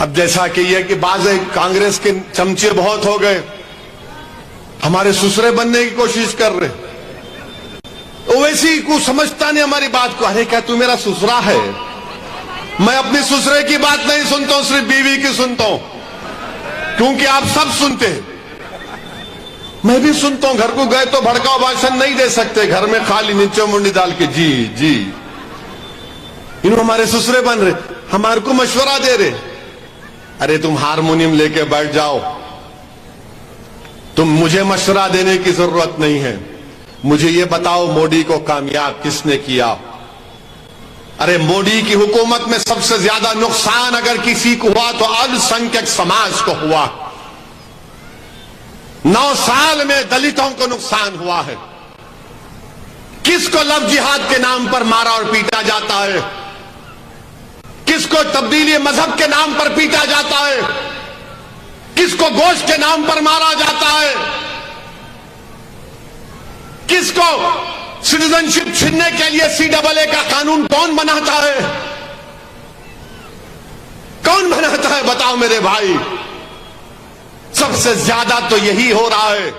अब जैसा कि यह कि बाज कांग्रेस के चमचे बहुत हो गए, हमारे ससुरे बनने की कोशिश कर रहे, तो वैसी को समझता नहीं हमारी बात को। अरे क्या तू मेरा ससुरा है? मैं अपनी ससुरे की बात नहीं सुनता हूं, सिर्फ बीवी की सुनता हूं, क्योंकि आप सब सुनते हैं, मैं भी सुनता हूं। घर को गए तो भड़काऊ भाषण नहीं दे सकते, घर में खाली नीचे मुंडी डाल के जी जी। इन्हों हमारे ससुरे बन रहे, हमारे को मशवरा दे रहे। अरे तुम हारमोनियम लेके बैठ जाओ, तुम मुझे मशवरा देने की जरूरत नहीं है। मुझे ये बताओ मोदी को कामयाब किसने किया? अरे मोदी की हुकूमत में सबसे ज्यादा नुकसान अगर किसी को हुआ तो अल्पसंख्यक समाज को हुआ। 9 साल में दलितों को नुकसान हुआ है। किसको लव जिहाद के नाम पर मारा और पीटा जाता है? किसको तब्दीली मजहब के नाम पर पीटा जाता है? किसको गोश्त के नाम पर मारा जाता है? किसको सिटीजनशिप छीनने के लिए CAA का कानून कौन बनाता है? कौन बनाता है बताओ मेरे भाई? सबसे ज्यादा तो यही हो रहा है।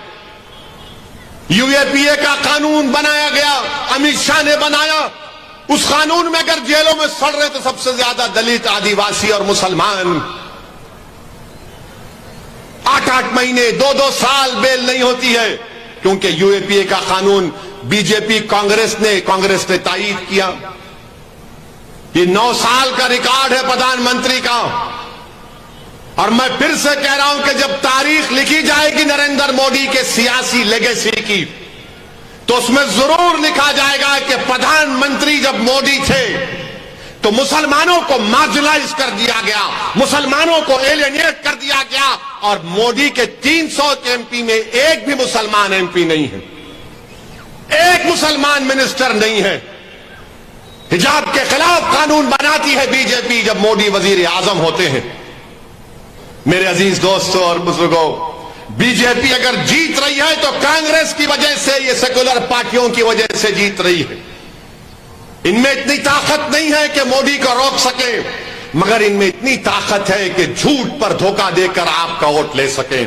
UAPA का कानून बनाया गया, अमित शाह ने बनाया। उस कानून में अगर जेलों में सड़ रहे तो सबसे ज्यादा दलित, आदिवासी और मुसलमान। 8-8 महीने 2-2 साल बेल नहीं होती है, क्योंकि UAPA का कानून बीजेपी कांग्रेस ने तायीद किया। ये 9 साल का रिकॉर्ड है प्रधानमंत्री का। और मैं फिर से कह रहा हूं कि जब तारीख लिखी जाएगी नरेंद्र मोदी के सियासी लेगेसी की, तो उसमें जरूर लिखा जाएगा कि प्रधानमंत्री जब मोदी थे तो मुसलमानों को मार्जिनलाइज कर दिया गया, मुसलमानों को एलियनेट कर दिया गया, और मोदी के 300 MP में एक भी मुसलमान MP नहीं है, एक मुसलमान मिनिस्टर नहीं है। हिजाब के खिलाफ कानून बनाती है बीजेपी जब मोदी वजीर आजम होते हैं। मेरे अजीज दोस्तों और बुजुर्गों, बीजेपी अगर जीत रही है तो कांग्रेस की वजह से, ये सेकुलर पार्टियों की वजह से जीत रही है। इनमें इतनी ताकत नहीं है कि मोदी को रोक सके, मगर इनमें इतनी ताकत है कि झूठ पर धोखा देकर आपका वोट ले सके।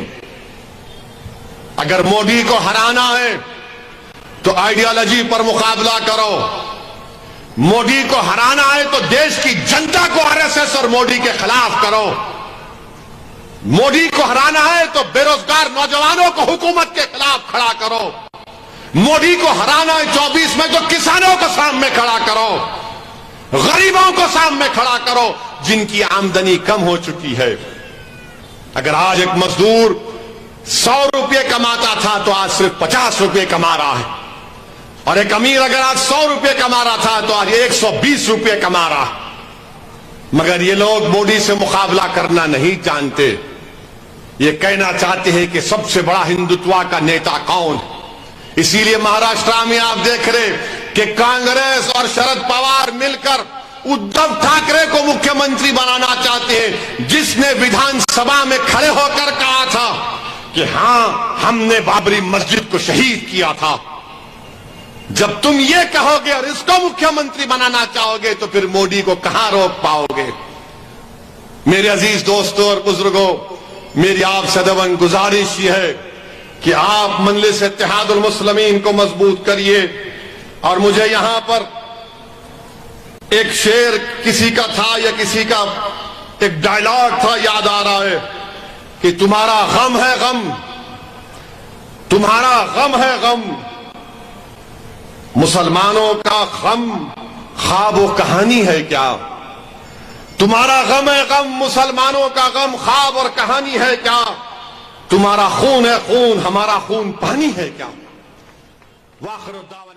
अगर मोदी को हराना है तो आइडियोलॉजी पर मुकाबला करो। मोदी को हराना है तो देश की जनता को RSS और मोदी के खिलाफ करो। मोदी को हराना है तो बेरोजगार नौजवानों को हुकूमत के खिलाफ खड़ा करो। मोदी को हराना है 24 में तो किसानों को सामने खड़ा करो, गरीबों को सामने खड़ा करो, जिनकी आमदनी कम हो चुकी है। अगर आज एक मजदूर 100 रुपये कमाता था तो आज सिर्फ 50 रुपये कमा रहा है, और एक अमीर अगर आज 100 रुपये कमा रहा था तो आज 120 रुपये कमा रहा है। मगर ये लोग मोदी से मुकाबला करना नहीं जानते। ये कहना चाहते हैं कि सबसे बड़ा हिंदुत्व का नेता कौन है। इसीलिए महाराष्ट्र में आप देख रहे कि कांग्रेस और शरद पवार मिलकर उद्धव ठाकरे को मुख्यमंत्री बनाना चाहते हैं, जिसने विधानसभा में खड़े होकर कहा था कि हां, हमने बाबरी मस्जिद को शहीद किया था। जब तुम ये कहोगे और इसको मुख्यमंत्री बनाना चाहोगे तो फिर मोदी को कहां रोक पाओगे? मेरे अजीज दोस्तों और बुजुर्गों, मेरी आपसे दवन गुजारिश ये है कि आप मजलिस इत्तेहादुल मुस्लिमीन को मजबूत करिए। और मुझे यहां पर एक शेर किसी का था या किसी का एक डायलॉग था याद आ रहा है कि तुम्हारा गम है गम, तुम्हारा गम है गम, मुसलमानों का गम ख्वाब व कहानी है क्या? तुम्हारा गम है गम, मुसलमानों का गम ख्वाब और कहानी है क्या? तुम्हारा खून है खून, हमारा खून पानी है क्या? वाखिर दावा।